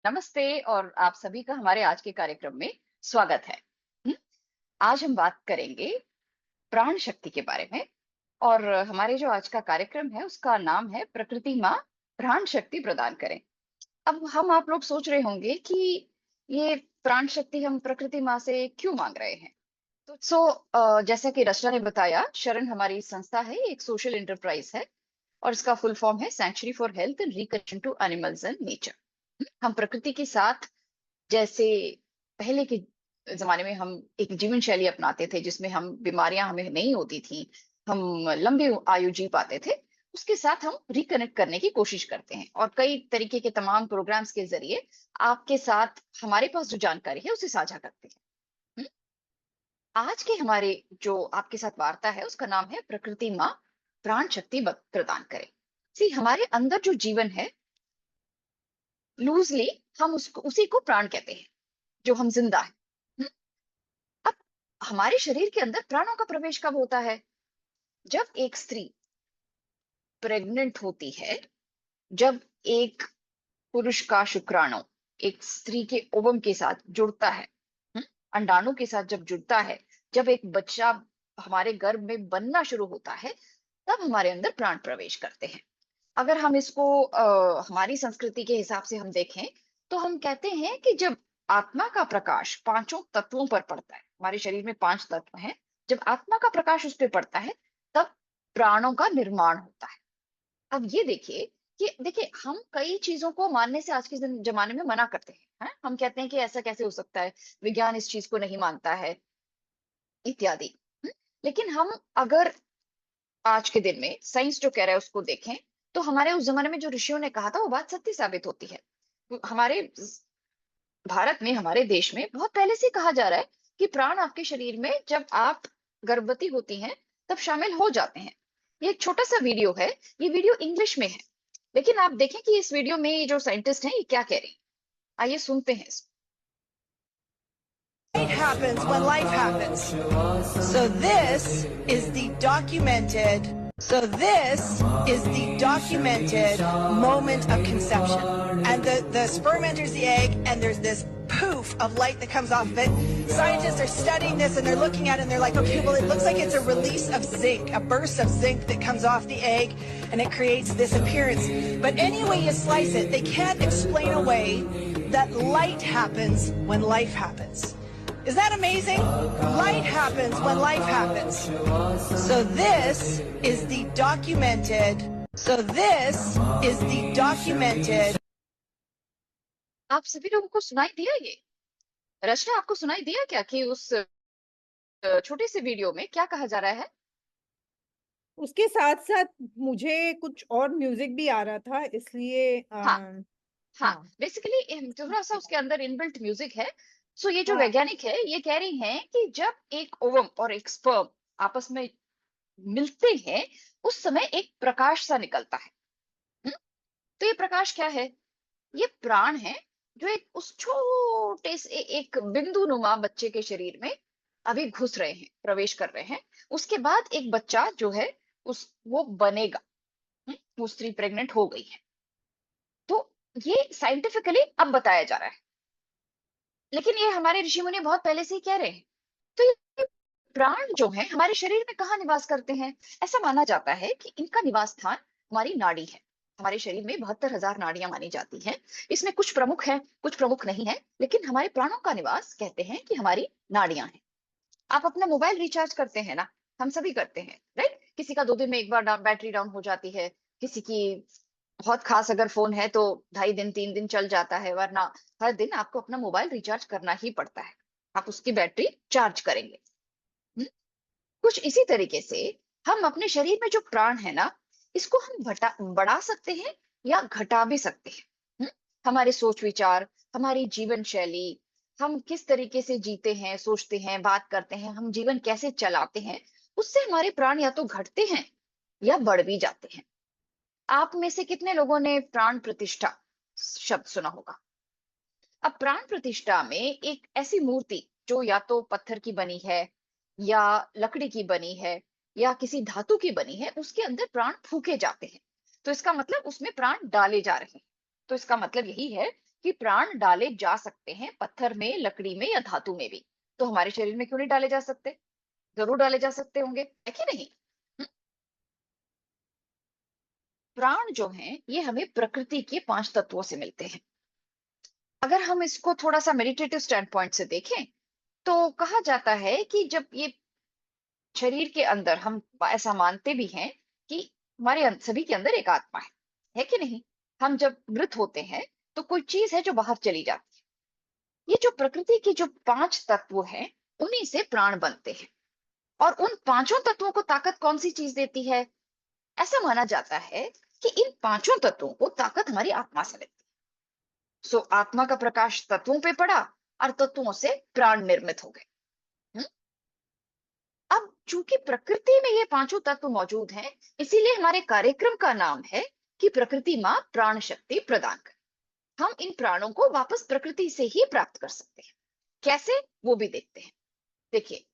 नमस्ते और आप सभी का हमारे आज के कार्यक्रम में स्वागत है। हम्म, आज हम बात करेंगे प्राण शक्ति के बारे में। और हमारे जो आज का कार्यक्रम है उसका नाम है प्रकृति माँ प्राण शक्ति प्रदान करें। अब हम आप लोग सोच रहे होंगे कि ये प्राण शक्ति हम प्रकृति माँ से क्यों मांग रहे हैं। जैसा कि रचना ने बताया, शरण हमारी संस्था है, ये एक सोशल एंटरप्राइज है और इसका फुल फॉर्म है century for health and reconnection to animals and nature. हम प्रकृति के साथ, जैसे पहले के जमाने में हम एक जीवन शैली अपनाते थे जिसमें हम बीमारियां हमें नहीं होती थी, हम लंबी आयु जी पाते थे, उसके साथ हम रिकनेक्ट करने की कोशिश करते हैं और कई तरीके के तमाम प्रोग्राम्स के जरिए आपके साथ हमारे पास जो जानकारी है उसे साझा करते हैं। हम्म, आज के हमारे जो आपके साथ वार्ता है उसका नाम है प्रकृति माँ प्राण शक्ति प्रदान करें। सी हमारे अंदर जो जीवन है, लूजली हम उसको उसी को प्राण कहते हैं, जो हम जिंदा है। हम्म, अब हमारे शरीर के अंदर प्राणों का प्रवेश कब होता है? जब एक स्त्री प्रेग्नेंट होती है, जब एक पुरुष का शुक्राणु एक स्त्री के ओवम के साथ जुड़ता है, हम्म, अंडाणु के साथ जब जुड़ता है, जब एक बच्चा हमारे गर्भ में बनना शुरू होता है, तब हमारे अंदर प्राण प्रवेश करते हैं। अगर हम इसको हमारी संस्कृति के हिसाब से हम देखें, तो हम कहते हैं कि जब आत्मा का प्रकाश पांचों तत्वों पर पड़ता है, हमारे शरीर में पांच तत्व हैं, जब आत्मा का प्रकाश उस पर पड़ता है, तब प्राणों का निर्माण होता है। अब ये देखिए कि देखिए हम कई चीजों को मानने से आज के जमाने में मना करते हैं। हम कहते हैं कि ऐसा कैसे हो सकता है, विज्ञान इस चीज को नहीं मानता है, इत्यादि। हम्म, लेकिन हम अगर आज के दिन में साइंस जो कह रहा है उसको देखें, तो हमारे उस जमाने में जो ऋषियों ने कहा था वो बात सत्य साबित होती है। हमारे भारत में, हमारे देश में बहुत पहले से कहा जा रहा है कि प्राण आपके शरीर में जब आप गर्भवती होती हैं तब शामिल हो जाते हैं। ये एक छोटा सा वीडियो है, ये वीडियो इंग्लिश में है, लेकिन आप देखें कि इस वीडियो में ये जो साइंटिस्ट हैं ये क्या कह रहे हैं। आइए सुनते हैं इसको। Life happens when life happens. So this is the documented moment of conception. And the sperm enters the egg and there's this poof of light that comes off of it. Scientists are studying this and they're looking at it and they're like, okay, well, it looks like it's a release of zinc, a burst of zinc that comes off the egg and it creates this appearance. But any way you slice it, they can't explain away that light happens when life happens. Is that amazing? Light happens when life happens. So this is the documented. आप सभी लोगों को सुनाई दिया ये? रचना, आपको सुनाई दिया क्या कि उस छोटे से वीडियो में क्या कहा जा रहा है? उसके साथ-साथ मुझे कुछ और म्यूज़िक भी आ रहा था इसलिए हाँ, हाँ, हाँ, बेसिकली थोड़ा-सा उसके अंदर इनबिल्ट म्यूजिक है। सो ये जो हाँ, वैज्ञानिक है, ये कह रही हैं कि जब एक ओवम और एक स्पर्म आपस में मिलते हैं, उस समय एक प्रकाश सा निकलता है। हुँ? तो ये प्रकाश क्या है? ये प्राण है, जो एक उस छोटे से एक बिंदुनुमा बच्चे के शरीर में अभी घुस रहे हैं, प्रवेश कर रहे हैं। उसके बाद एक बच्चा जो है, वो बनेगा। वो स्त्री प्रेग्नेंट हो गई है। तो ये साइंटिफिकली अब बताया जा रहा है। लेकिन ये हमारे ऋषि मुनि बहुत पहले से ही कह रहे हैं। तो ये प्राण जो है हमारे शरीर में कहाँ निवास करते हैं? ऐसा माना जाता है कि इनका निवास स्थान हमारी नाड़ी है। हमारे शरीर में 72,000 नाड़ियां मानी जाती हैं। इसमें कुछ प्रमुख है, कुछ प्रमुख नहीं है, लेकिन हमारे प्राणों का निवास कहते हैं कि हमारी नाड़ियां हैं। आप अपना मोबाइल रिचार्ज करते हैं ना, हम सभी करते हैं, राइट? किसी का 2 दिन में एक बार बैटरी डाउन हो जाती है, किसी की बहुत खास अगर फोन है तो 2.5 दिन 3 दिन चल जाता है, वरना हर दिन आपको अपना मोबाइल रिचार्ज करना ही पड़ता है। आप उसकी बैटरी चार्ज करेंगे। हम्म? कुछ इसी तरीके से हम अपने शरीर में जो प्राण है ना, इसको हम बढ़ा सकते हैं या घटा भी सकते हैं। हम्म? हमारे सोच विचार, हमारी जीवन शैली, हम किस तरीके से जीते हैं, सोचते हैं, बात करते हैं, हम जीवन कैसे चलाते हैं, उससे हमारे प्राण या तो घटते हैं या बढ़ भी जाते हैं। आप में से कितने लोगों ने प्राण प्रतिष्ठा शब्द सुना होगा? अब प्राण प्रतिष्ठा में एक ऐसी मूर्ति जो या तो पत्थर की बनी है, या लकड़ी की बनी है, या किसी धातु की बनी है, उसके अंदर प्राण फूके जाते हैं। तो इसका मतलब उसमें प्राण डाले जा रहे हैं। तो इसका मतलब यही है कि प्राण डाले जा सकते हैं पत्थर में, लकड़ी में या धातु में भी, तो हमारे शरीर में क्यों नहीं डाले जा सकते? जरूर डाले जा सकते होंगे, है कि नहीं? हम्म, प्राण जो हैं ये हमें प्रकृति के 5 तत्वों से मिलते हैं। अगर हम इसको थोड़ा सा मेडिटेटिव स्टैंड पॉइंट से देखें तो कहा जाता है कि जब ये शरीर के अंदर, हम ऐसा मानते भी हैं कि हमारे सभी के अंदर एक आत्मा है कि नहीं? हम जब मृत होते हैं तो कोई चीज है जो बाहर चली जाती है। ये जो प्रकृति के जो 5 तत्व हैं उन्हीं से प्राण बनते हैं। और उन पांचों तत्वों को ताकत कौन सी चीज देती है? ऐसा माना जाता है कि इन पांचों तत्वों को ताकत हमारी आत्मा से मिलती है। सो आत्मा का प्रकाश तत्वों पे पड़ा और तत्वों से प्राण निर्मित हो गए। हम्म? अब चूंकि प्रकृति में ये पांचों तत्व मौजूद हैं, इसीलिए हमारे कार्यक्रम का नाम है कि प्रकृति माँ प्राण शक्ति प्रदान कर। हम इन प्राणों को वापस प्रकृति से ही प्राप्त कर सकते हैं। कैसे, वो भी देखते हैं। देखिए,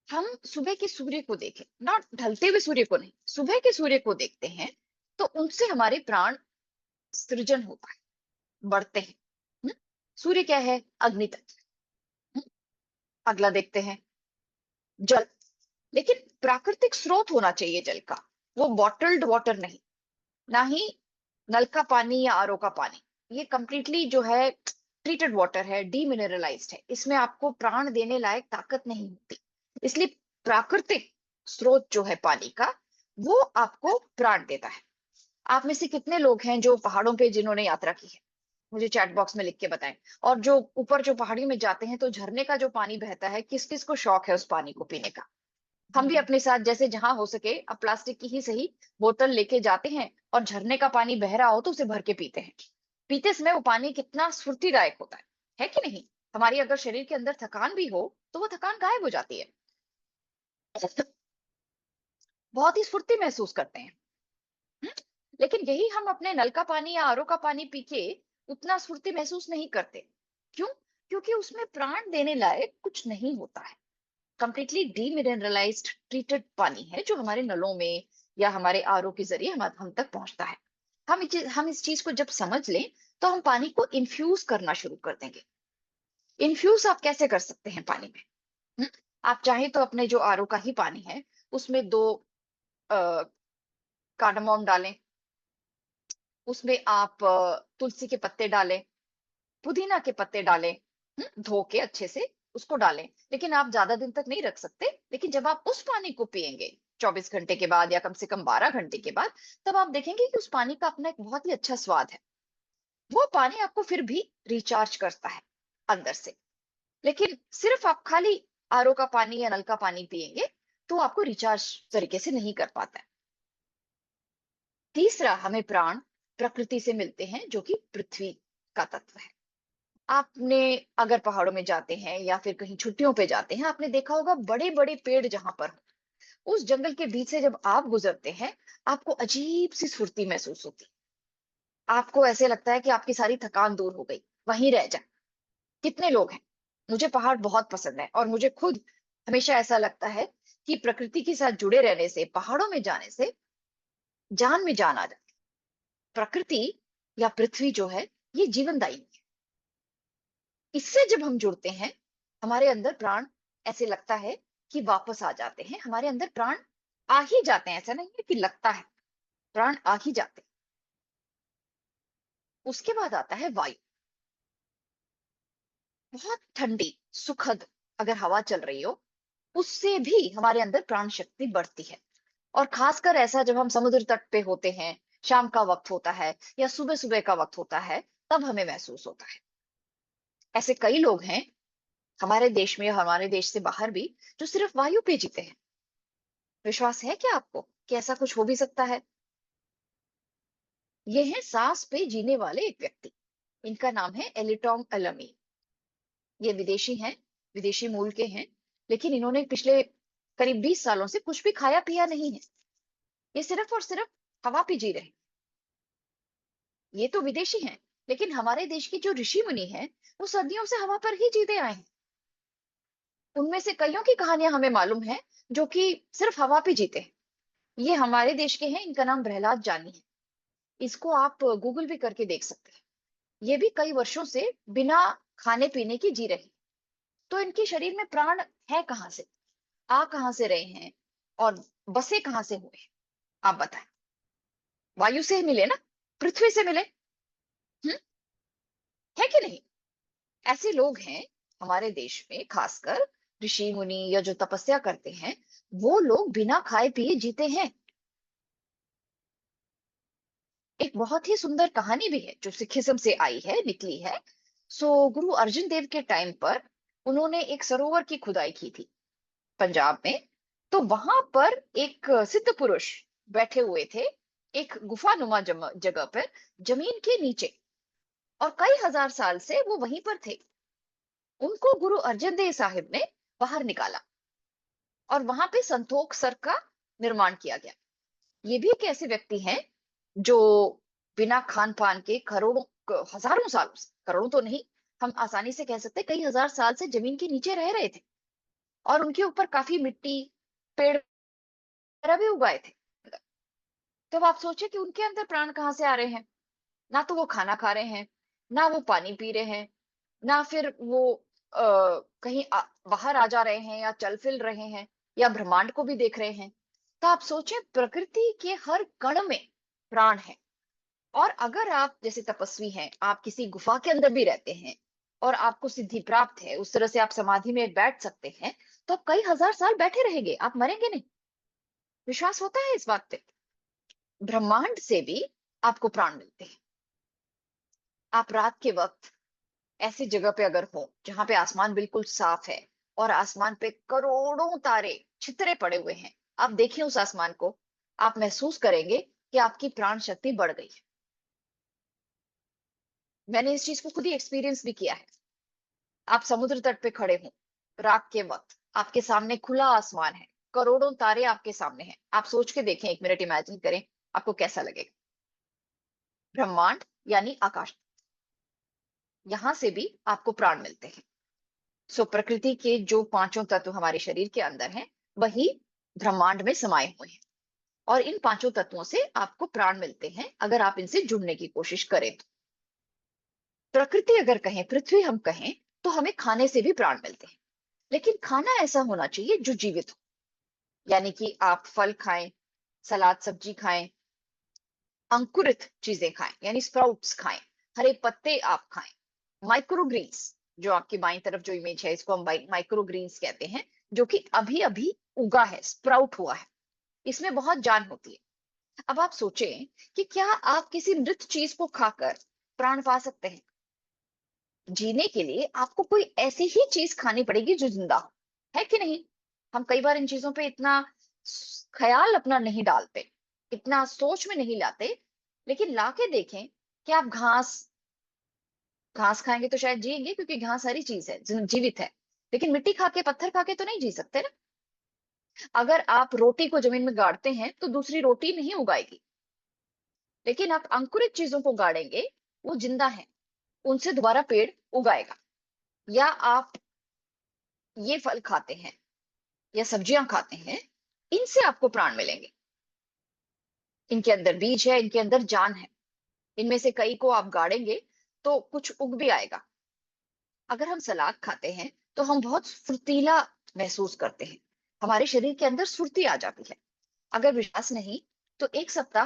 हम सुबह के सूर्य को देखें, नॉट ढलते हुए सूर्य को नहीं, सुबह के सूर्य को देखते हैं तो उनसे हमारे प्राण सृजन होता है, बढ़ते हैं। हम्म? सूर्य क्या है? अग्नि तत्व। हम्म? अगला देखते हैं जल। लेकिन प्राकृतिक स्रोत होना चाहिए जल का, वो बॉटल्ड वाटर नहीं, ना ही नल का पानी या आरओ का पानी। ये कंप्लीटली जो है ट्रीटेड वाटर है, डीमिनरलाइज्ड है, इसमें आपको प्राण देने लायक ताकत नहीं होती। इसलिए प्राकृतिक स्रोत जो है पानी का, वो आपको प्राण देता है। आप में से कितने लोग हैं जो पहाड़ों पे जिन्होंने यात्रा की है? मुझे चैट बॉक्स में लिख के बताएं। और जो ऊपर जो पहाड़ी में जाते हैं तो झरने का जो पानी बहता है, किस किस को शौक है उस पानी को पीने का? हम भी अपने साथ जैसे जहां हो सके अब प्लास्टिक की ही सही बोतल लेके जाते हैं, और झरने का पानी बह रहा हो तो उसे भर के पीते हैं। पीते समय वो पानी कितना स्फूर्तिदायक होता है कि नहीं? हमारी अगर शरीर के अंदर थकान भी हो तो वो थकान गायब हो जाती है। बहुत ही स्फूर्ति महसूस करते हैं। हम्म? लेकिन यही हम अपने नल का पानी या आरओ का पानी पी के उतना स्फूर्ति महसूस नहीं करते। क्यों? क्योंकि उसमें प्राण देने लायक कुछ नहीं होता है। कंप्लीटली डीमिनरलाइज्ड ट्रीटेड पानी है जो हमारे नलों में या हमारे आरओ के जरिए हम तक पहुंचता है। हम इस चीज को जब समझ लें तो हम पानी को इन्फ्यूज करना शुरू कर देंगे। इन्फ्यूज आप कैसे कर सकते हैं पानी में? हम्म? आप चाहें तो अपने जो आरओ का ही पानी है उसमें 2 कार्डामोम डालें, उसमें आप तुलसी के पत्ते डालें, पुदीना के पत्ते डालें, धो के अच्छे से उसको डालें। लेकिन आप ज्यादा दिन तक नहीं रख सकते। लेकिन जब आप उस पानी को पिएंगे 24 घंटे के बाद या कम से कम 12 घंटे के बाद, तब आप देखेंगे कि उस पानी का अपना एक बहुत ही अच्छा स्वाद है। वो पानी आपको फिर भी रिचार्ज करता है अंदर से। लेकिन सिर्फ आप खाली आरओ का पानी या नल का पानी पिएंगे तो आपको रिचार्ज तरीके से नहीं कर पाता है। तीसरा, हमें प्राण प्रकृति से मिलते हैं जो कि पृथ्वी का तत्व है। आपने अगर पहाड़ों में जाते हैं या फिर कहीं छुट्टियों पे जाते हैं, आपने देखा होगा बड़े बड़े पेड़ जहां पर हो, उस जंगल के बीच से जब आप गुजरते हैं, आपको अजीब सी स्फूर्ति महसूस होती है। आपको ऐसे लगता है कि आपकी सारी थकान दूर हो गई, वहीं रह जाए। कितने लोग हैं? मुझे पहाड़ बहुत पसंद है और मुझे खुद हमेशा ऐसा लगता है कि प्रकृति के साथ जुड़े रहने से, पहाड़ों में जाने से जान में जान आ जाती है। प्रकृति या पृथ्वी जो है ये जीवनदायी है। इससे जब हम जुड़ते हैं, हमारे अंदर प्राण ऐसे लगता है कि वापस आ जाते हैं। हमारे अंदर प्राण आ ही जाते हैं, ऐसा नहीं है कि लगता है, प्राण आ ही जाते हैं। उसके बाद आता है वायु। बहुत ठंडी सुखद अगर हवा चल रही हो, उससे भी हमारे अंदर प्राण शक्ति बढ़ती है। और खासकर ऐसा जब हम समुद्र तट पे होते हैं, शाम का वक्त होता है या सुबह सुबह का वक्त होता है, तब हमें महसूस होता है। ऐसे कई लोग हैं हमारे देश में, हमारे देश से बाहर भी, जो सिर्फ वायु पे जीते हैं। विश्वास है क्या आपको कि ऐसा कुछ हो भी सकता है? ये है सांस पे जीने वाले एक व्यक्ति। इनका नाम है एलिटॉम एलमी। ये विदेशी हैं, विदेशी मूल के हैं। लेकिन इन्होंने पिछले करीब 20 सालों से कुछ भी खाया पिया नहीं है। ये सिर्फ और सिर्फ हवा पे जी रहे हैं। ये तो विदेशी हैं, लेकिन हमारे देश की जो ऋषि मुनि हैं, वो सदियों से हवा पर ही जीते आए हैं। उनमें से कईयों की कहानियां हमें मालूम है जो कि सिर्फ हवा पे जीते हैं। ये हमारे देश के हैं, इनका नाम प्रहलाद जानी है। इसको आप गूगल भी करके देख सकते हैं। ये भी कई वर्षों से बिना खाने पीने के जी रहे। तो इनके शरीर में प्राण है कहाँ से, आ कहाँ से रहे हैं, और बसे कहाँ से हुए हैं? आप बताएं। वायु से मिले ना, पृथ्वी से मिले। है कि नहीं? ऐसे लोग हैं हमारे देश में, खासकर ऋषि मुनि या जो तपस्या करते हैं, वो लोग बिना खाए पिए जीते हैं। एक बहुत ही सुंदर कहानी भी है जो सिखिज्म से आई है, निकली है। गुरु अर्जुन देव के टाइम पर उन्होंने एक सरोवर की खुदाई की थी पंजाब में। तो वहां पर एक सिद्ध पुरुष बैठे हुए थे, एक गुफानुमा जगह पर, जमीन के नीचे, और कई हजार साल से वो वहीं पर थे। उनको गुरु अर्जन देव साहिब ने बाहर निकाला और वहां पे संतोख सर का निर्माण किया गया। ये भी एक ऐसे व्यक्ति हैं जो बिना खान पान के करोड़ों, हजारों साल से, करोड़ों तो नहीं, हम आसानी से कह सकते हैं कई हजार साल से जमीन के नीचे रह रहे थे, और उनके ऊपर काफी मिट्टी, पेड़ वगैरह भी उगाए थे। तो अब आप सोचिए कि उनके अंदर प्राण कहाँ से आ रहे हैं? ना तो वो खाना खा रहे हैं, ना वो पानी पी रहे हैं, ना फिर वो कहीं बाहर आ जा रहे हैं या चल फिर रहे हैं, या ब्रह्मांड को भी देख रहे हैं। तो आप सोचें, प्रकृति के हर कण में प्राण है। और अगर आप जैसे तपस्वी हैं, आप किसी गुफा के अंदर भी रहते हैं और आपको सिद्धि प्राप्त है, उस तरह से आप समाधि में बैठ सकते हैं, तो आप कई हजार साल बैठे रहेंगे, आप मरेंगे नहीं। विश्वास होता है इस बात पे? ब्रह्मांड से भी आपको प्राण मिलते हैं। आप रात के वक्त ऐसी जगह पे अगर हो जहां पे आसमान बिल्कुल साफ है, और आसमान पे करोड़ों तारे छितरे पड़े हुए हैं, आप देखिए उस आसमान को, आप महसूस करेंगे कि आपकी प्राण शक्ति बढ़ गई है। मैंने इस चीज को खुद ही एक्सपीरियंस भी किया है। आप समुद्र तट पे खड़े हो रात के वक्त, आपके सामने खुला आसमान है, करोड़ों तारे आपके सामने हैं, आप सोच के देखें, एक मिनट इमेजिन करें, आपको कैसा लगेगा? ब्रह्मांड यानी आकाश, यहां से भी आपको प्राण मिलते हैं। प्रकृति के जो पांचों तत्व हमारे शरीर के अंदर हैं, वही ब्रह्मांड में समाये हुए हैं, और इन पांचों तत्वों से आपको प्राण मिलते हैं अगर आप इनसे जुड़ने की कोशिश करें तो। प्रकृति अगर कहें, पृथ्वी हम कहें, तो हमें खाने से भी प्राण मिलते हैं। लेकिन खाना ऐसा होना चाहिए जो जीवित हो, यानी कि आप फल खाएं, सलाद सब्जी खाएं, अंकुरित चीजें खाएं, यानी स्प्राउट्स खाएं, हरे पत्ते आप खाएं, माइक्रोग्रीन्स, जो आपकी बाईं तरफ जो इमेज है, इसको हम माइक्रोग्रीन्स कहते हैं, जो कि अभी अभी उगा है, स्प्राउट हुआ है, इसमें बहुत जान होती है। अब आप सोचें कि क्या आप किसी मृत चीज को खाकर प्राण पा सकते हैं? जीने के लिए आपको कोई ऐसी ही चीज खानी पड़ेगी जो जिंदा हो, है कि नहीं? हम कई बार इन चीजों पे इतना ख्याल अपना नहीं डालते, इतना सोच में नहीं लाते। लेकिन लाके देखें कि आप घास, घास खाएंगे तो शायद जिएंगे, क्योंकि घास सारी चीज है, जीवित है। लेकिन मिट्टी खा के, पत्थर खा के तो नहीं जी सकते ना। अगर आप रोटी को जमीन में गाड़ते हैं तो दूसरी रोटी नहीं उगाएगी, लेकिन आप अंकुरित चीजों को गाड़ेंगे, वो जिंदा है, उनसे दोबारा पेड़ उगाएगा। या आप ये फल खाते हैं या सब्जियां खाते हैं, इनसे आपको प्राण मिलेंगे। इनके अंदर बीज है, इनके अंदर जान है। इनमें से कई को आप गाड़ेंगे तो कुछ उग भी आएगा। अगर हम सलाद खाते हैं तो हम बहुत फुर्तीला महसूस करते हैं, हमारे शरीर के अंदर स्फूर्ति आ जाती है। अगर विश्वास नहीं तो एक सप्ताह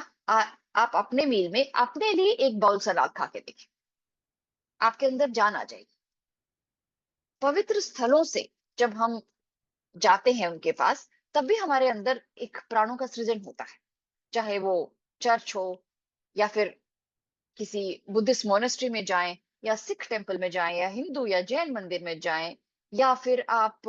आप अपने मील में अपने लिए एक बाउल सलाद खा के देखें, आपके अंदर जान आ जाएगी। पवित्र स्थलों से जब हम जाते हैं उनके पास, तब भी हमारे अंदर एक प्राणों का सृजन होता है। चाहे वो चर्च हो, या फिर किसी बुद्धिस्ट मोनेस्ट्री में जाएं, या सिख टेम्पल में जाएं, या हिंदू या जैन मंदिर में जाएं, या फिर आप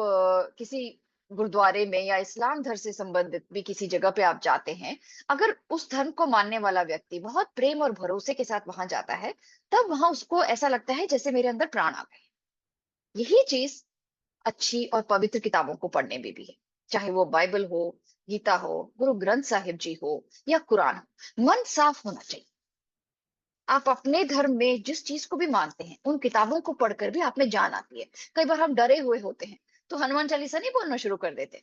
किसी गुरुद्वारे में या इस्लाम धर्म से संबंधित भी किसी जगह पे आप जाते हैं। अगर उस धर्म को मानने वाला व्यक्ति बहुत प्रेम और भरोसे के साथ वहां जाता है, तब वहां उसको ऐसा लगता है जैसे मेरे अंदर प्राण आ गए। यही चीज अच्छी और पवित्र किताबों को पढ़ने में भी है, चाहे वो बाइबल हो, गीता हो, गुरु ग्रंथ साहिब जी हो, या कुरान हो। मन साफ होना चाहिए। आप अपने धर्म में जिस चीज को भी मानते हैं, उन किताबों को पढ़कर भी आप में जान आती है। कई बार हम डरे हुए होते हैं तो हनुमान चालीसा नहीं बोलना शुरू कर देते,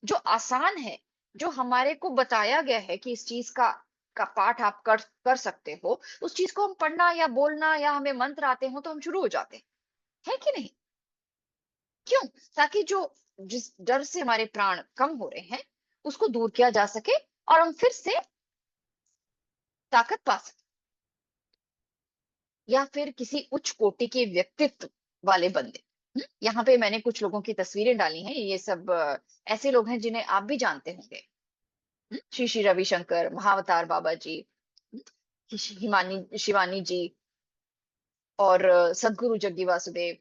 जो आसान है, जो हमारे को बताया गया है कि इस चीज का का पाठ आप कर सकते हो, उस चीज को हम पढ़ना या बोलना या हमें मंत्र आते हो तो हम शुरू हो जाते हैं, है कि नहीं? क्यों? ताकि जो जिस डर से हमारे प्राण कम हो रहे हैं, उसको दूर किया जा सके और हम फिर से ताकत पा सकें। या फिर किसी उच्च कोटि के व्यक्तित्व वाले बंदे। यहाँ पे मैंने कुछ लोगों की तस्वीरें डाली हैं, ये सब ऐसे लोग हैं जिन्हें आप भी जानते होंगे। श्री श्री रविशंकर, महाअवतार बाबा जी, हिमानी शिवानी जी, और सदगुरु जग्गी वासुदेव,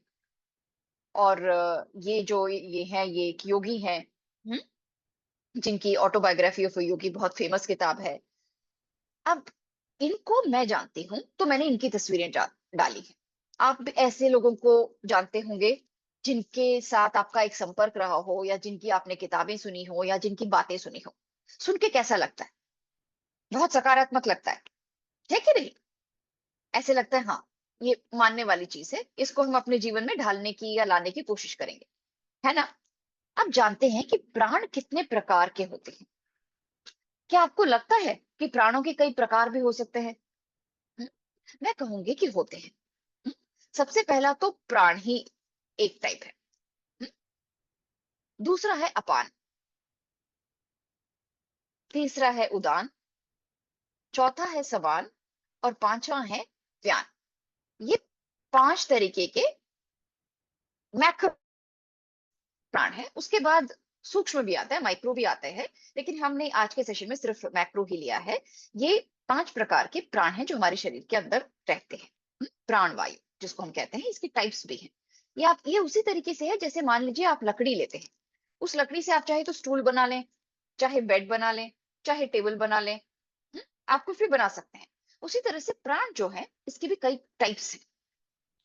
और ये हैं, ये एक योगी हैं, हम्म, जिनकी ऑटोबायोग्राफी ऑफ योगी बहुत फेमस किताब है। अब इनको मैं जानती हूँ तो मैंने इनकी तस्वीरें डाली हैं। आप भी ऐसे लोगों को जानते होंगे जिनके साथ आपका एक संपर्क रहा हो, या जिनकी आपने किताबें सुनी हो, या जिनकी बातें सुनी हो। सुन के कैसा लगता है? बहुत सकारात्मक लगता है कि नहीं? ऐसे लगता है हाँ, ये मानने वाली चीज है, इसको हम अपने जीवन में ढालने की या लाने की कोशिश करेंगे, है ना? अब जानते हैं कि प्राण कितने प्रकार के होते हैं। क्या आपको लगता है कि प्राणों के कई प्रकार भी हो सकते हैं? हम्म, मैं कहूंगी कि होते हैं। हम्म, सबसे पहला तो प्राण ही एक टाइप है। हम्म, दूसरा है अपान, तीसरा है उदान, चौथा है समान, और पांचवा है व्यान। ये 5 तरीके के मैक्रो प्राण है। उसके बाद सूक्ष्म भी आता है, माइक्रो भी आता है, लेकिन हमने आज के सेशन में सिर्फ मैक्रो ही लिया है। ये 5 प्रकार के प्राण हैं जो हमारे शरीर के अंदर रहते हैं। प्राण वायु जिसको हम कहते हैं, इसके टाइप्स भी हैं। ये उसी तरीके से है जैसे मान लीजिए आप लकड़ी लेते हैं, उस लकड़ी से आप चाहे तो स्टूल बना लें, चाहे बेड बना लें, चाहे टेबल बना लें, आप कुछ भी बना सकते हैं। उसी तरह से प्राण जो है, इसके भी कई टाइप्स हैं,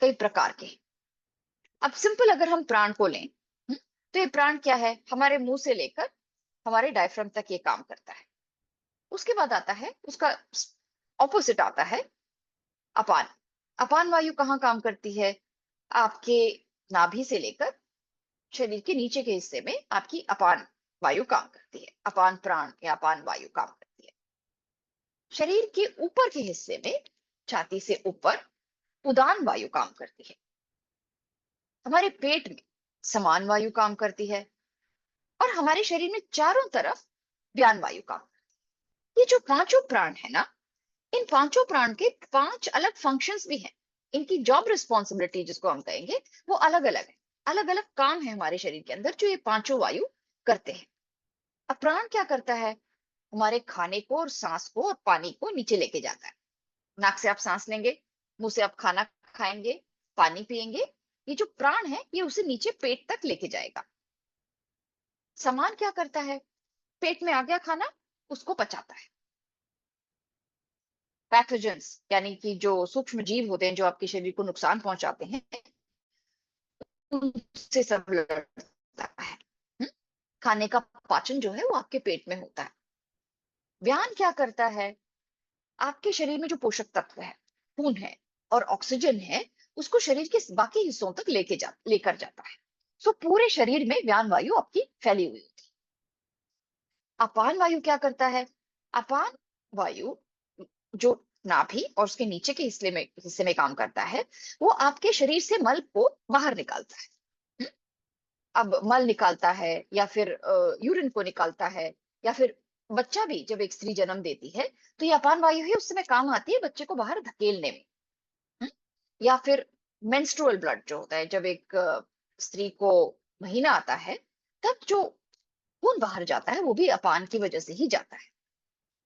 कई प्रकार के हैं। अब सिंपल अगर हम प्राण को लें, तो ये प्राण क्या है? हमारे मुंह से लेकर हमारे डायफ्राम तक ये काम करता है। उसके बाद आता है उसका ऑपोजिट आता है अपान। अपान वायु कहाँ काम करती है? आपके नाभि से लेकर शरीर के नीचे के हिस्से में आपकी अपान वायु काम करती है, अपान प्राण या अपान वायु काम करती है। शरीर के ऊपर के हिस्से में, छाती से ऊपर, उदान वायु काम करती है। हमारे पेट में समान वायु काम करती है, और हमारे शरीर में चारों तरफ व्यान वायु काम करती है। ये जो पांचों प्राण है ना, इन पांचों प्राण के 5 अलग फंक्शंस भी हैं। इनकी जॉब रिस्पॉन्सिबिलिटी जिसको हम कहेंगे, वो अलग अलग है। अलग अलग काम है हमारे शरीर के अंदर जो ये पांचों वायु करते हैं। अब प्राण क्या करता है? हमारे खाने को और सांस को और पानी को नीचे लेके जाता है। नाक से आप सांस लेंगे, मुंह से आप खाना खाएंगे, पानी पिएंगे, ये जो प्राण है ये उसे नीचे पेट तक लेके जाएगा। सामान क्या करता है? पेट में आ गया खाना, उसको पचाता है। पैथोजेंस यानी कि जो सूक्ष्म जीव होते हैं जो आपके शरीर को नुकसान पहुंचाते हैं, उनसे सब लड़ता है। हम्म? खाने का पाचन जो है वो आपके पेट में होता है। व्यान क्या करता है? आपके शरीर में जो पोषक तत्व है, खून है और ऑक्सीजन है, उसको शरीर के बाकी हिस्सों तक लेकर जाता है। सो पूरे शरीर में व्यान वायु आपकी फैली हुई होती है। अपान वायु क्या करता है? अपान वायु जो नाभि और उसके नीचे के हिस्से में काम करता है, वो आपके शरीर से मल को बाहर निकालता है। हम्म? अब मल निकालता है, या फिर यूरिन को निकालता है, या फिर बच्चा भी जब एक स्त्री जन्म देती है, तो ये अपान वायु ही उस समय काम आती है बच्चे को बाहर धकेलने में। हम्म? या फिर मेंस्ट्रुअल ब्लड जो होता है, जब एक स्त्री को महीना आता है, तब जो खून बाहर जाता है वो भी अपान की वजह से ही जाता है।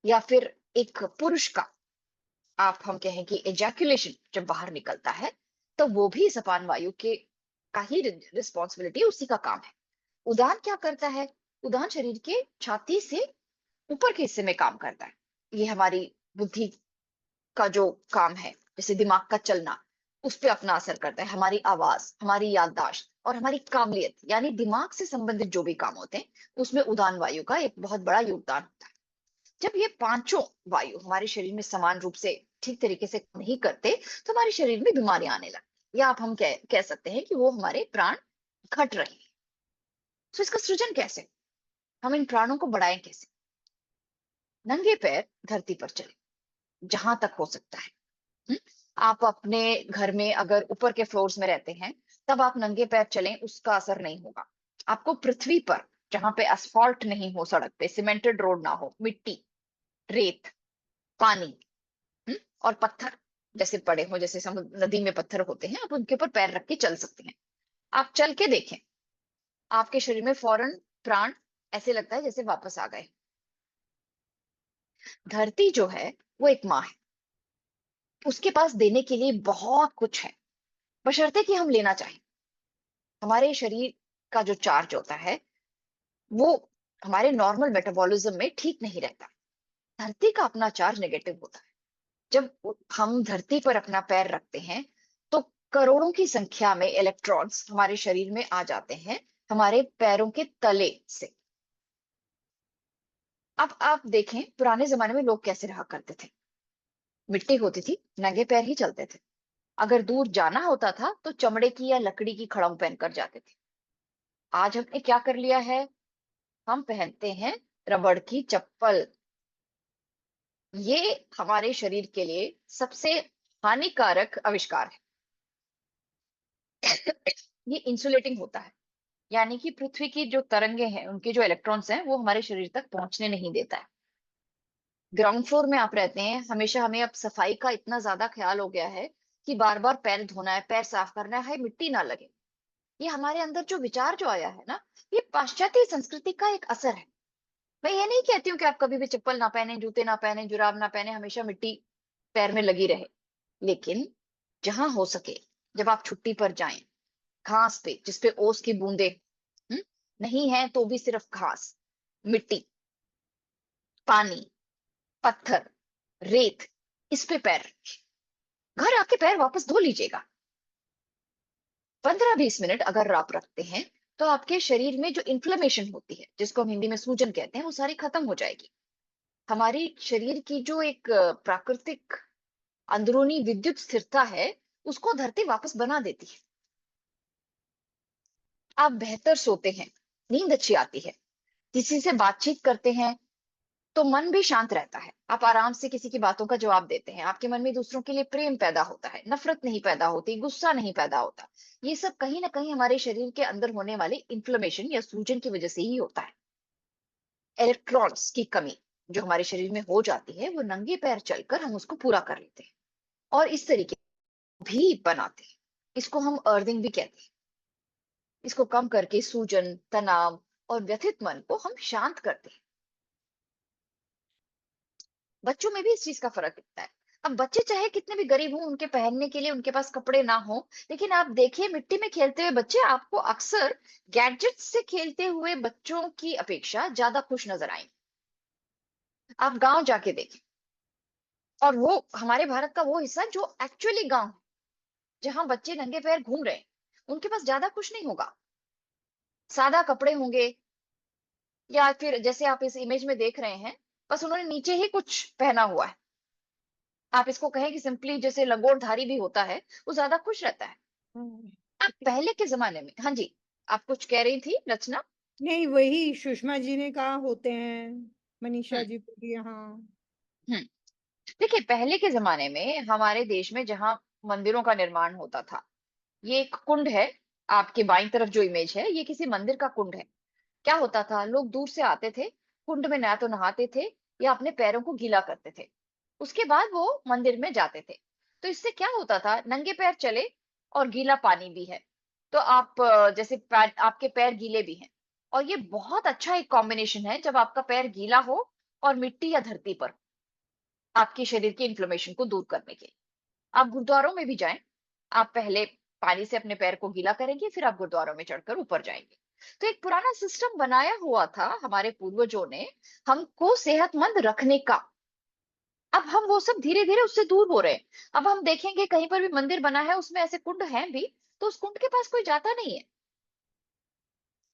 या फिर एक पुरुष का, आप हम कहें कि एजैकुलेशन जब बाहर निकलता है, तो वो भी इस अपान वायु के का ही रिस्पॉन्सिबिलिटी, उसी का काम है। उदान क्या करता है? उदान शरीर के छाती से ऊपर के हिस्से में काम करता है। ये हमारी बुद्धि का जो काम है, जैसे दिमाग का चलना, उस पे अपना असर करता है। हमारी आवाज, हमारी याददाश्त और हमारी काबिलियत, यानी दिमाग से संबंधित जो भी काम होते हैं, उसमें उदान वायु का एक बहुत बड़ा योगदान होता है। जब ये पांचों वायु हमारे शरीर में समान रूप से ठीक तरीके से नहीं करते, तो हमारे शरीर में बीमारियां आने लगती, या आप हम कह सकते हैं कि वो हमारे प्राण घट रहे हैं। तो इसका सृजन कैसे? हम इन प्राणों को बढ़ाएं कैसे? नंगे पैर धरती पर चले, जहां तक हो सकता है। हम्म? आप अपने घर में अगर ऊपर के फ्लोर्स में रहते हैं, तब आप नंगे पैर चलें, उसका असर नहीं होगा। आपको पृथ्वी पर, जहां पे असफॉल्ट नहीं हो, सड़क पे सीमेंटेड रोड ना हो, मिट्टी, रेत, पानी, और पत्थर जैसे पड़े हो, जैसे समुद्र नदी में पत्थर होते हैं, आप उनके ऊपर पैर रख के चल सकते हैं। आप चल के देखें, आपके शरीर में फौरन प्राण ऐसे लगता है जैसे वापस आ गए। धरती जो है वो एक माँ है, उसके पास देने के लिए बहुत कुछ है, बशर्ते कि हम लेना चाहें। हमारे शरीर का जो चार्ज होता है वो हमारे नॉर्मल मेटाबॉलिज्म में ठीक नहीं रहता। धरती का अपना चार्ज नेगेटिव होता है। जब हम धरती पर अपना पैर रखते हैं, तो करोड़ों की संख्या में इलेक्ट्रॉन्स हमारे शरीर में आ जाते हैं, हमारे पैरों के तले से। अब आप देखें, पुराने जमाने में लोग कैसे रहा करते थे। मिट्टी होती थी, नंगे पैर ही चलते थे। अगर दूर जाना होता था तो चमड़े की या लकड़ी की खड़ाऊं पहनकर जाते थे। आज हमने क्या कर लिया है, हम पहनते हैं रबड़ की चप्पल। ये हमारे शरीर के लिए सबसे हानिकारक आविष्कार है। ये इंसुलेटिंग होता है, यानी कि पृथ्वी की जो तरंगे हैं, उनके जो इलेक्ट्रॉन्स हैं, वो हमारे शरीर तक पहुंचने नहीं देता है। ग्राउंड फ्लोर में आप रहते हैं, हमेशा हमें अब सफाई का इतना ज्यादा ख्याल हो गया है कि बार बार पैर धोना है, पैर साफ करना है, मिट्टी ना लगे। ये हमारे अंदर जो विचार जो आया है ना, ये पाश्चात्य संस्कृति का एक असर है। मैं ये नहीं कहती हूँ कि आप कभी भी चप्पल ना पहने, जूते ना पहने, जुराब ना पहने, हमेशा मिट्टी पैर में लगी रहे। लेकिन जहां हो सके, जब आप छुट्टी पर जाएं, घास पे जिसपे ओस की बूंदे हम्म, नहीं है तो भी सिर्फ घास, मिट्टी, पानी, पत्थर, रेत, इस पे पैर रखिए। घर आके पैर वापस धो लीजिएगा। 15-20 मिनट अगर आप रखते हैं, तो आपके शरीर में जो इन्फ्लेमेशन होती है, जिसको हम हिंदी में सूजन कहते हैं, वो सारी खत्म हो जाएगी। हमारी शरीर की जो एक प्राकृतिक अंदरूनी विद्युत स्थिरता है, उसको धरती वापस बना देती है। आप बेहतर सोते हैं, नींद अच्छी आती है, किसी से बातचीत करते हैं तो मन भी शांत रहता है। आप आराम से किसी की बातों का जवाब देते हैं, आपके मन में दूसरों के लिए प्रेम पैदा होता है, नफरत नहीं पैदा होती, गुस्सा नहीं पैदा होता। ये सब कहीं ना कहीं हमारे शरीर के अंदर होने वाले इन्फ्लेमेशन या सूजन की वजह से ही होता है। इलेक्ट्रॉन्स की कमी जो हमारे शरीर में हो जाती है, वो नंगे पैर चलकर हम उसको पूरा कर लेते हैं, और इस तरीके भी बनाते हैं। इसको हम अर्थिंग भी कहते हैं। इसको कम करके सूजन, तनाव और व्यथित मन को हम शांत करते हैं। बच्चों में भी इस चीज का फर्क दिखता है। अब बच्चे चाहे कितने भी गरीब हों, उनके पहनने के लिए उनके पास कपड़े ना हो, लेकिन आप देखिए मिट्टी में खेलते हुए बच्चे आपको अक्सर गैजेट्स से खेलते हुए बच्चों की अपेक्षा ज्यादा खुश नजर आएंगे। आप गांव जाके देखें, और वो हमारे भारत का वो हिस्सा जो एक्चुअली गांव है, जहां बच्चे नंगे पैर घूम रहे हैं, उनके पास ज्यादा कुछ नहीं होगा। सादा कपड़े होंगे, या फिर जैसे आप इस इमेज में देख रहे हैं, बस उन्होंने नीचे ही कुछ पहना हुआ है। आप इसको कहें कि सिंपली जैसे लंगोटधारी भी होता है, वो ज्यादा खुश रहता है। हम्म, आप पहले के जमाने में, हाँ जी, आप कुछ कह रही थी रचना। नहीं, वही सुषमा जी ने कहा होते हैं, मनीषा हम्म जी बोली, हाँ। हम्म देखिए, पहले के जमाने में हमारे देश में जहां मंदिरों का निर्माण होता था, ये एक कुंड है। आपके बाईं तरफ जो इमेज है, ये किसी मंदिर का कुंड है। क्या होता था, लोग दूर से आते थे, कुंड में ना तो नहाते थे या अपने पैरों को गीला करते थे, उसके बाद वो मंदिर में जाते थे। तो इससे क्या होता था, नंगे पैर चले और गीला पानी भी है, तो आप जैसे आपके पैर गीले भी हैं। और ये बहुत अच्छा एक कॉम्बिनेशन है, जब आपका पैर गीला हो और मिट्टी या धरती पर, आपके शरीर की इन्फ्लेमेशन को दूर करने के लिए। आप गुरुद्वारों में भी जाएं, आप पहले पानी से अपने पैर को गीला करेंगे, फिर आप गुरुद्वारों में चढ़कर ऊपर जाएंगे। तो एक पुराना सिस्टम बनाया हुआ था हमारे पूर्वजों ने, हमको सेहतमंद रखने का। अब हम वो सब धीरे धीरे उससे दूर हो रहे हैं। अब हम देखेंगे कहीं पर भी मंदिर बना है, उसमें ऐसे कुंड हैं भी, तो उस कुंड के पास कोई जाता नहीं है।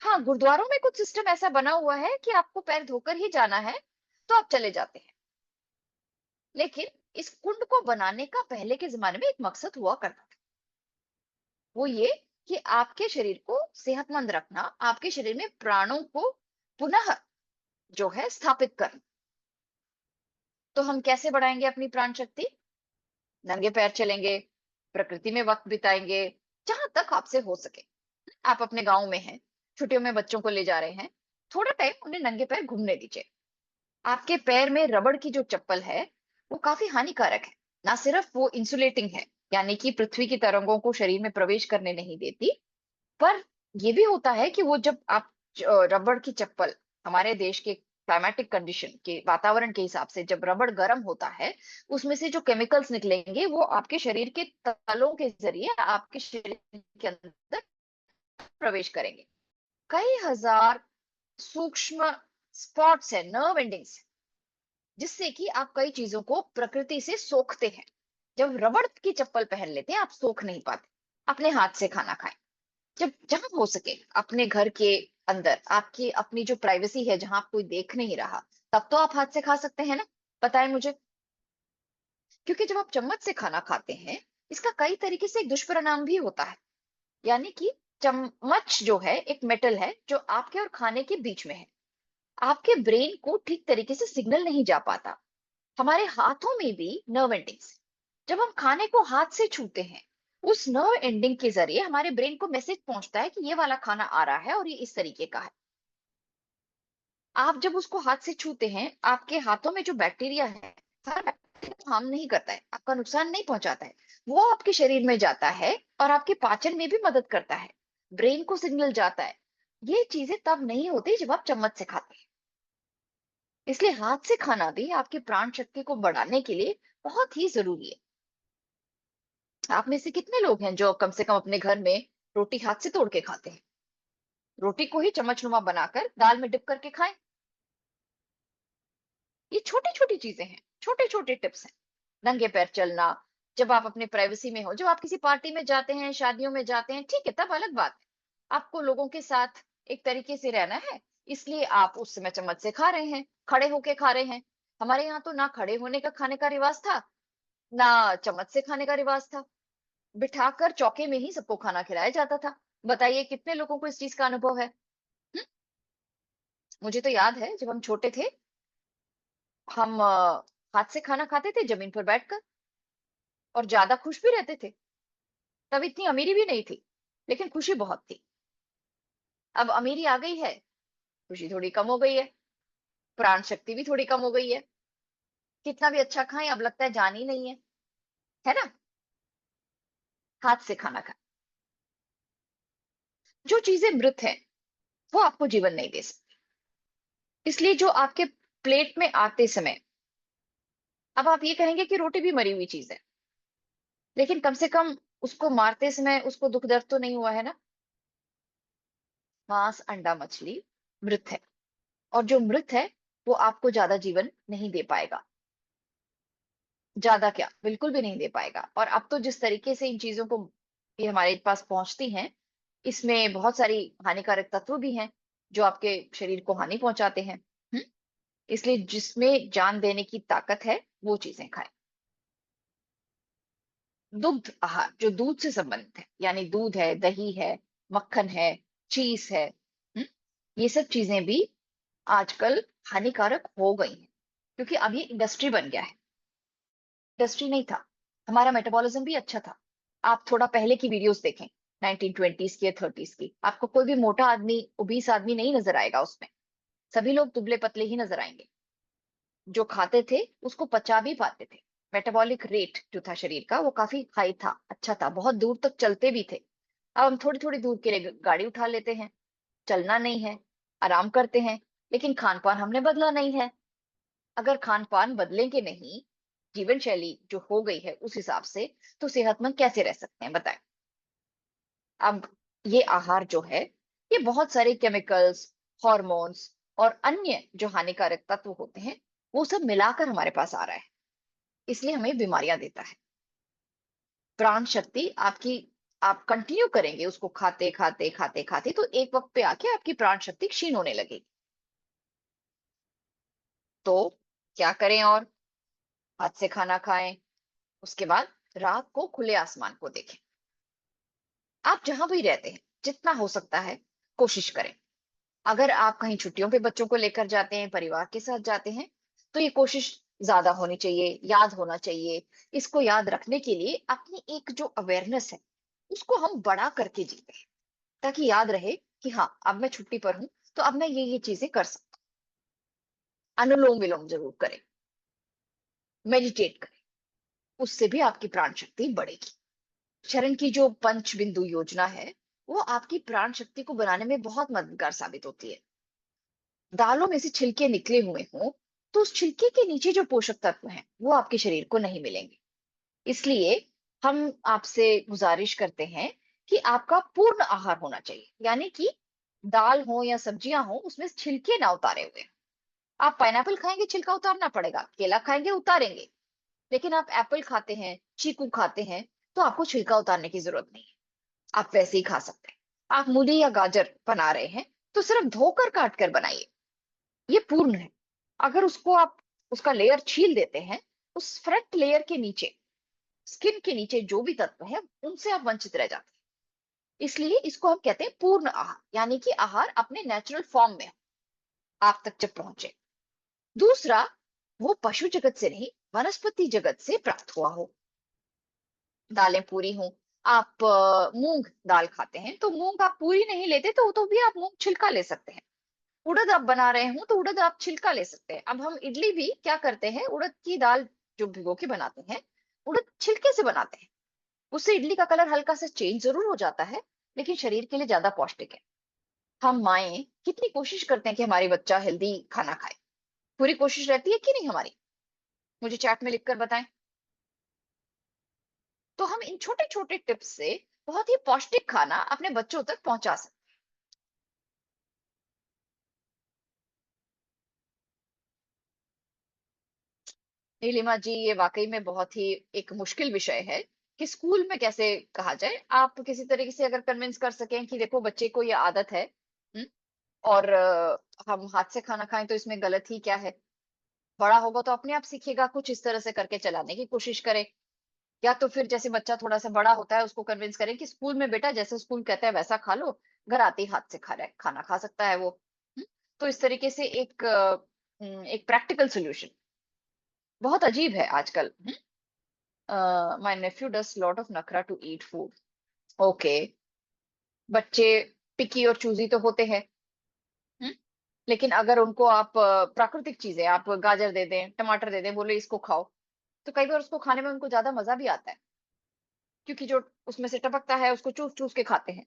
हाँ, गुरुद्वारों में कुछ सिस्टम ऐसा बना हुआ है कि आपको पैर धोकर ही जाना है, तो आप चले जाते हैं। लेकिन इस कुंड को बनाने का पहले के जमाने में एक मकसद हुआ करता था, वो ये कि आपके शरीर को सेहतमंद रखना, आपके शरीर में प्राणों को पुनः जो है स्थापित करना। तो हम कैसे बढ़ाएंगे अपनी प्राण शक्ति? नंगे पैर चलेंगे, प्रकृति में वक्त बिताएंगे, जहां तक आपसे हो सके। आप अपने गांव में हैं, छुट्टियों में बच्चों को ले जा रहे हैं, थोड़ा टाइम उन्हें नंगे पैर घूमने दीजिए। आपके पैर में रबड़ की जो चप्पल है, वो काफी हानिकारक है। ना सिर्फ वो इंसुलेटिंग है, यानी कि पृथ्वी की तरंगों को शरीर में प्रवेश करने नहीं देती, पर ये भी होता है कि वो जब आप रबड़ की चप्पल, हमारे देश के क्लाइमेटिक कंडीशन के वातावरण के हिसाब से जब रबड़ गर्म होता है, उसमें से जो केमिकल्स निकलेंगे वो आपके शरीर के तलों के जरिए आपके शरीर के अंदर प्रवेश करेंगे। कई हजार सूक्ष्म स्पॉट्स है, नर्व एंडिंग्स, जिससे कि आप कई चीजों को प्रकृति से सोखते हैं। जब रबड़ की चप्पल पहन लेते हैं, आप सोख नहीं पाते। अपने हाथ से खाना खाएं, जब जहां हो सके अपने घर के अंदर, आपकी अपनी जो प्राइवेसी है, जहां आप कोई देख नहीं रहा, तब तो आप हाथ से खा सकते हैं ना? बताएं मुझे। क्योंकि जब आप चम्मच से खाना खाते हैं, इसका कई तरीके से एक दुष्परिणाम भी होता है। यानी कि चम्मच जो है एक मेटल है जो आपके और खाने के बीच में है। आपके ब्रेन को ठीक तरीके से सिग्नल नहीं जा पाता। हमारे हाथों में भी नर्व एंडिंग्स, जब हम खाने को हाथ से छूते हैं, उस नर्व एंडिंग के जरिए हमारे ब्रेन को मैसेज पहुंचता है कि ये वाला खाना आ रहा है और ये इस तरीके का है। आप जब उसको हाथ से छूते हैं, आपके हाथों में जो बैक्टीरिया है, सारा बैक्टीरिया हार्म नहीं करता है, आपका नुकसान नहीं पहुंचाता है, वो आपके शरीर में जाता है और आपके पाचन में भी मदद करता है। ब्रेन को सिग्नल जाता है। ये चीजें तब नहीं होती जब आप चम्मच से खाते हैं। इसलिए हाथ से खाना भी आपकी प्राण शक्ति को बढ़ाने के लिए बहुत ही जरूरी है। आप में से कितने लोग हैं जो कम से कम अपने घर में रोटी हाथ से तोड़ के खाते हैं? रोटी को ही चम्मचनुमा बनाकर दाल में डिप करके खाएं। ये छोटी छोटी चीजें हैं, छोटे छोटे टिप्स हैं। नंगे पैर चलना, जब आप अपने प्राइवेसी में हो, जब आप किसी पार्टी में जाते हैं, शादियों में जाते हैं, ठीक है, तब अलग बात है। आपको लोगों के साथ एक तरीके से रहना है, इसलिए आप उस समय चम्मच से खा रहे हैं, खड़े होके खा रहे हैं। हमारे यहाँ तो ना खड़े होने का खाने का रिवाज था, ना चम्मच से खाने का रिवाज था। बिठाकर चौके में ही सबको खाना खिलाया जाता था। बताइए कितने लोगों को इस चीज का अनुभव है? हम्म? मुझे तो याद है, जब हम छोटे थे, हम हाथ से खाना खाते थे जमीन पर बैठकर, और ज्यादा खुश भी रहते थे। तब इतनी अमीरी भी नहीं थी, लेकिन खुशी बहुत थी। अब अमीरी आ गई है, खुशी थोड़ी कम हो गई है, प्राण शक्ति भी थोड़ी कम हो गई है। कितना भी अच्छा खाएं, अब लगता है जान ही नहीं है ना? हाथ से खाना खाएं। जो चीजें मृत है, वो आपको जीवन नहीं दे सकती। इसलिए जो आपके प्लेट में आते समय, अब आप ये कहेंगे कि रोटी भी मरी हुई चीज है, लेकिन कम से कम उसको मारते समय उसको दुख दर्द तो नहीं हुआ है ना? मांस, अंडा, मछली मृत है, और जो मृत है वो आपको ज्यादा जीवन नहीं दे पाएगा। ज्यादा क्या, बिल्कुल भी नहीं दे पाएगा। और अब तो जिस तरीके से इन चीजों को ये हमारे पास पहुंचती हैं, इसमें बहुत सारी हानिकारक तत्व भी हैं जो आपके शरीर को हानि पहुंचाते हैं। हम्म? इसलिए जिसमें जान देने की ताकत है, वो चीजें खाएं। दुग्ध आहार जो दूध से संबंधित है, यानी दूध है, दही है, मक्खन है, चीज है, ये सब चीजें भी आजकल हानिकारक हो गई हैं, क्योंकि अब ये इंडस्ट्री बन गया है। इंडस्ट्री नहीं था, हमारा मेटाबॉलिज्म भी अच्छा था। आप थोड़ा पहले की वीडियोस देखें, 1920s की या 30s की, आपको कोई भी मोटा आदमी, ओबीस आदमी नहीं नजर आएगा उसमें। सभी लोग दुबले पतले ही नजर आएंगे। जो खाते थे उसको पचा भी पाते थे। मेटाबॉलिक रेट जो था शरीर का, वो काफी हाई था, अच्छा था, बहुत दूर तक चलते भी थे। अब हम थोड़ी थोड़ी दूर के लिए गाड़ी उठा लेते हैं, चलना नहीं है, आराम करते हैं, लेकिन खान पान हमने बदला नहीं है। अगर खान पान बदलेंगे नहीं, जीवन शैली जो हो गई है उस हिसाब से, तो सेहतमंद कैसे रह सकते हैं, बताएं। अब ये आहार जो है, ये बहुत सारे केमिकल्स, हॉर्मोन्स और अन्य जो हानिकारक तत्व होते हैं, वो सब मिलाकर हमारे पास आ रहा है, इसलिए हमें बीमारियां देता है। प्राण शक्ति आपकी, आप कंटिन्यू करेंगे उसको खाते खाते खाते खाते, तो एक वक्त पे आके आपकी प्राण शक्ति क्षीण होने लगेगी। तो क्या करें? और हाथ से खाना खाएं, उसके बाद रात को खुले आसमान को देखें। आप जहां भी रहते हैं, जितना हो सकता है कोशिश करें। अगर आप कहीं छुट्टियों पे बच्चों को लेकर जाते हैं, परिवार के साथ जाते हैं, तो ये कोशिश ज्यादा होनी चाहिए, याद होना चाहिए। इसको याद रखने के लिए अपनी एक जो अवेयरनेस है उसको हम बड़ा करके जीते हैं, ताकि याद रहे कि हाँ अब मैं छुट्टी पर हूं तो अब मैं ये चीजें कर सकता हूँ। अनुलोम विलोम जरूर करें, मेडिटेट करें, उससे भी आपकी प्राण शक्ति बढ़ेगी। शरण की जो पंच बिंदु योजना है वो आपकी प्राण शक्ति को बनाने में बहुत मददगार साबित होती है। दालों में से छिलके निकले हुए हों तो उस छिलके के नीचे जो पोषक तत्व हैं वो आपके शरीर को नहीं मिलेंगे। इसलिए हम आपसे गुजारिश करते हैं कि आपका पूर्ण आहार होना चाहिए, यानी कि दाल हो या सब्जियां हो उसमें छिलके ना उतारे हुए। आप पाइनएप्पल खाएंगे छिलका उतारना पड़ेगा, केला खाएंगे उतारेंगे, लेकिन आप एप्पल खाते हैं, चीकू खाते हैं, तो आपको छिलका उतारने की जरूरत नहीं है, आप वैसे ही खा सकते हैं। आप मूली या गाजर बना रहे हैं तो सिर्फ धोकर काट कर बनाइए, ये पूर्ण है। अगर उसको आप उसका लेयर छील देते हैं, उस फ्रंट लेयर के नीचे, स्किन के नीचे जो भी तत्व है उनसे आप वंचित रह जाते हैं। इसलिए इसको हम कहते हैं पूर्ण आहार, यानी कि आहार अपने नेचुरल फॉर्म में हो, आप तक जब पहुंचे। दूसरा, वो पशु जगत से नहीं वनस्पति जगत से प्राप्त हुआ हो। दालें पूरी हों, आप मूंग दाल खाते हैं तो मूंग आप पूरी नहीं लेते तो भी आप मूंग छिलका ले सकते हैं। उड़द आप बना रहे हो तो उड़द आप छिलका ले सकते हैं। अब हम इडली भी क्या करते हैं, उड़द की दाल जो भिगो के बनाते हैं, उड़द छिलके से बनाते हैं। उससे इडली का कलर हल्का सा चेंज जरूर हो जाता है, लेकिन शरीर के लिए ज्यादा पौष्टिक है। हम माएं कितनी कोशिश करते हैं कि हमारी बच्चा हेल्दी खाना खाए, पूरी कोशिश रहती है कि नहीं हमारी? मुझे चैट में लिखकर बताएं। तो हम इन छोटे छोटे टिप्स से बहुत ही पौष्टिक खाना अपने बच्चों तक पहुंचा सकते हैं। नीलिमा जी, ये वाकई में बहुत ही एक मुश्किल विषय है कि स्कूल में कैसे कहा जाए। आप किसी तरीके से अगर कन्विंस कर सकें कि देखो बच्चे को ये आदत है, हम्म, और हम हाथ से खाना खाएं तो इसमें गलत ही क्या है। बड़ा होगा तो अपने आप सीखेगा, कुछ इस तरह से करके चलाने की कोशिश करें। या तो फिर जैसे बच्चा थोड़ा सा बड़ा होता है उसको कन्विंस करें कि स्कूल में बेटा जैसे स्कूल कहता है वैसा खा लो, घर आते ही हाथ से खा रहा है खाना खा सकता है वो। तो इस तरीके से एक प्रैक्टिकल सोल्यूशन। बहुत अजीब है आजकल। My Neiphiu does lot of नखरा टू ईट फूड। ओके, बच्चे पिकी और चूजी तो होते हैं। हम्म, लेकिन अगर उनको आप प्राकृतिक चीजें, आप गाजर दे दें, टमाटर दे दें, बोले इसको खाओ, तो कई बार उसको खाने में उनको ज्यादा मजा भी आता है, क्योंकि जो उसमें से टपकता है उसको चूस चूस के खाते हैं,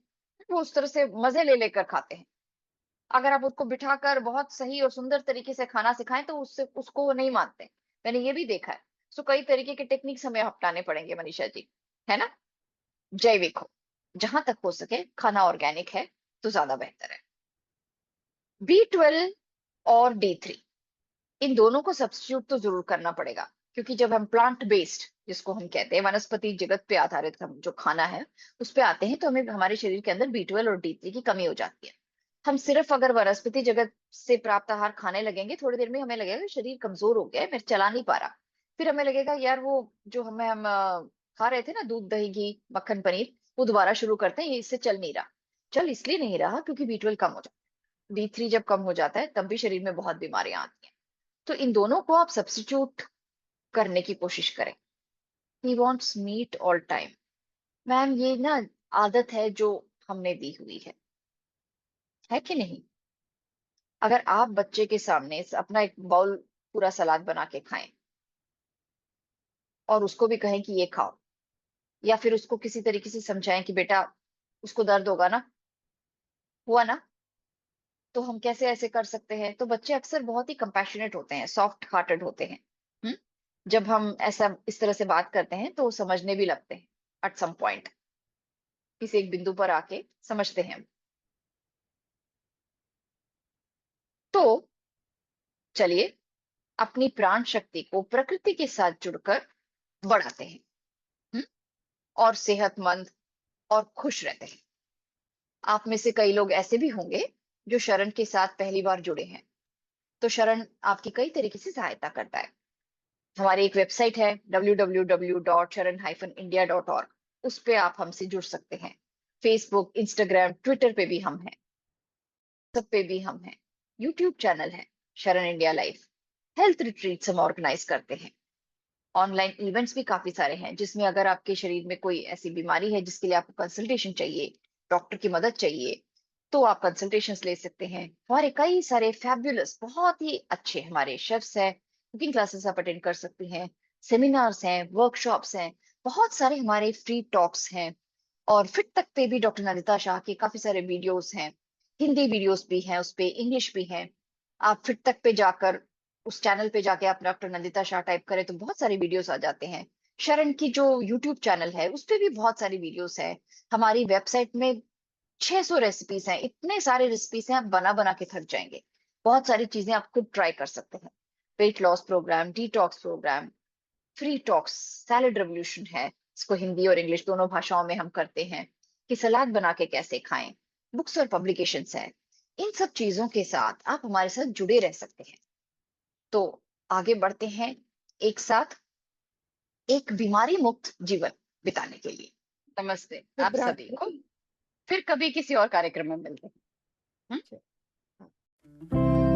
वो उस तरह से मजे ले लेकर खाते हैं। अगर आप उसको बिठाकर बहुत सही और सुंदर तरीके से खाना सिखाएं तो उससे उसको वो नहीं मानते। मैंने ये भी देखा है। सो कई तरीके के टेक्निक्स हमें अपनाने पड़ेंगे मनीषा जी, है ना? जैविक हो, जहां तक हो सके खाना ऑर्गेनिक है तो ज्यादा बेहतर है। B12 और D3, इन दोनों को सब्स्टिट्यूट तो जरूर करना पड़ेगा, क्योंकि जब हम प्लांट बेस्ड, जिसको हम कहते हैं वनस्पति जगत पे आधारित हम जो खाना है उस पे आते हैं, तो हमें हमारे शरीर के अंदर B12 और D3 की कमी हो जाती है। हम सिर्फ अगर वनस्पति जगत से प्राप्त आहार खाने लगेंगे, थोड़ी देर में हमें लगेगा कि शरीर कमजोर हो गया है, मैं चला नहीं पा रहा। फिर हमें लगेगा यार वो जो हम खा रहे थे ना, दूध दही घी मक्खन पनीर, वो दोबारा शुरू करते हैं, ये इससे चल नहीं रहा। चल इसलिए नहीं रहा क्योंकि B12 कम हो जाता है। D3 जब कम हो जाता है तब भी शरीर में बहुत बीमारियां आती हैं। तो इन दोनों को आप सब्स्टिट्यूट करने की कोशिश करें। He wants meat all time. Ma'am ये ना आदत है जो हमने दी हुई है कि नहीं? अगर आप बच्चे के सामने अपना एक बाउल पूरा सलाद बना के खाएं और उसको भी कहें कि ये खाओ, या फिर उसको किसी तरीके से समझाएं कि बेटा उसको दर्द होगा ना, हुआ ना, तो हम कैसे ऐसे कर सकते हैं? तो बच्चे अक्सर बहुत ही कंपैशनेट होते हैं, सॉफ्ट हार्टेड होते हैं। हम्म जब हम ऐसा इस तरह से बात करते हैं तो वो समझने भी लगते हैं एट सम पॉइंट, किसी एक बिंदु पर आके समझते हैं। तो चलिए अपनी प्राण शक्ति को प्रकृति के साथ जुड़कर बढ़ाते हैं, हम्म? और सेहतमंद और खुश रहते हैं। आप में से कई लोग ऐसे भी होंगे जो शरण के साथ पहली बार जुड़े हैं, तो शरण आपकी कई तरीके से सहायता करता है। हमारी एक वेबसाइट है www.sharan-india.org, उस पे आप हमसे जुड़ सकते हैं। फेसबुक, इंस्टाग्राम, ट्विटर पे भी हम हैं, सब पे भी हम हैं। यूट्यूब चैनल है शरण इंडिया लाइफ, हेल्थ रिट्रीट्स हम ऑर्गेनाइज करते हैं। ऑनलाइन इवेंट्स भी काफी सारे हैं जिसमें अगर आपके शरीर में कोई ऐसी बीमारी है जिसके लिए आपको कंसल्टेशन चाहिए, डॉक्टर की मदद चाहिए, तो आप कंसल्टेशंस ले सकते हैं। हमारे कई सारे फैबुलस बहुत ही अच्छे हमारे शेफ्स हैं, कुकिंग क्लासेस आप अटेंड कर सकते हैं, सेमिनार्स हैं, वर्कशॉप्स हैं, बहुत सारे हमारे फ्री टॉक्स हैं। और फिट तक पे भी डॉक्टर नंदिता शाह के काफी सारे वीडियोस हैं, हिंदी वीडियोस भी हैं, उस पे इंग्लिश भी हैं। आप फिट तक पे जाकर उस चैनल पे जाके आप डॉक्टर नंदिता शाह टाइप करें तो बहुत सारे वीडियोस आ जाते हैं। शरण की जो यूट्यूब चैनल है उस पे भी बहुत सारी वीडियोस हैं। हमारी वेबसाइट में 600 रेसिपीज हैं, इतने सारे रेसिपीज हैं आप बना बना के थक जाएंगे। बहुत सारी चीजें आप खुद ट्राई कर सकते हैं। Weight loss program, detox program, free talks, salad revolution है, इसको हिंदी और इंग्लिश दोनों भाषाओं में हम करते हैं कि सलाद बना के कैसे खाएं। बुक्स और पब्लिकेशंस है। इन सब चीजों के साथ आप हमारे साथ जुड़े रह सकते हैं। तो आगे बढ़ते हैं एक साथ एक बीमारी मुक्त जीवन बिताने के लिए। नमस्ते आप सभी को। शुभरात्रि। फिर कभी किसी और कार्यक्रम में मिलते हैं। हम्म? अच्छा।